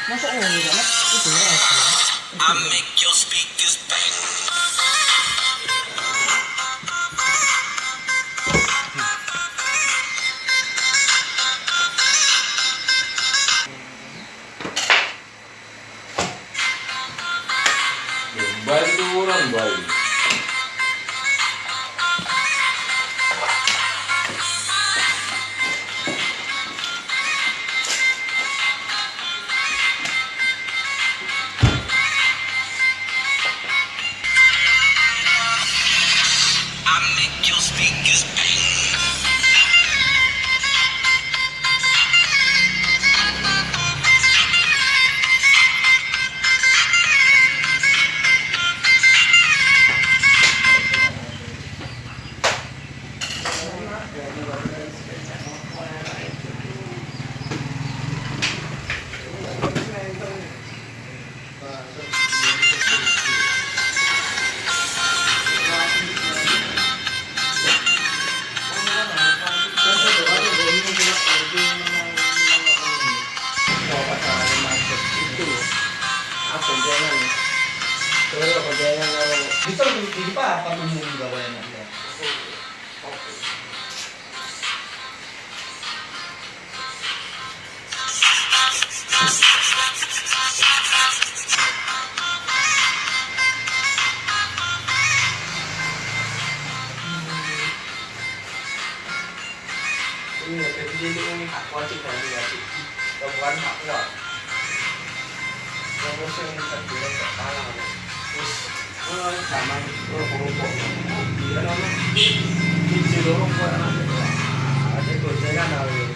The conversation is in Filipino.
Masuk ulo nila. Ito na ako. I make your speakers bang. Baik tu orang baik. I make your speakers bang. Dito, hindi pa. Pag-umong gawa yan. Ini là cái video ini hak wajib dan wajib bukan hak wajib yang mesti yang terbilang terkalah terus zaman berkelompok dia nama di seluruh orang ada kerjaan dari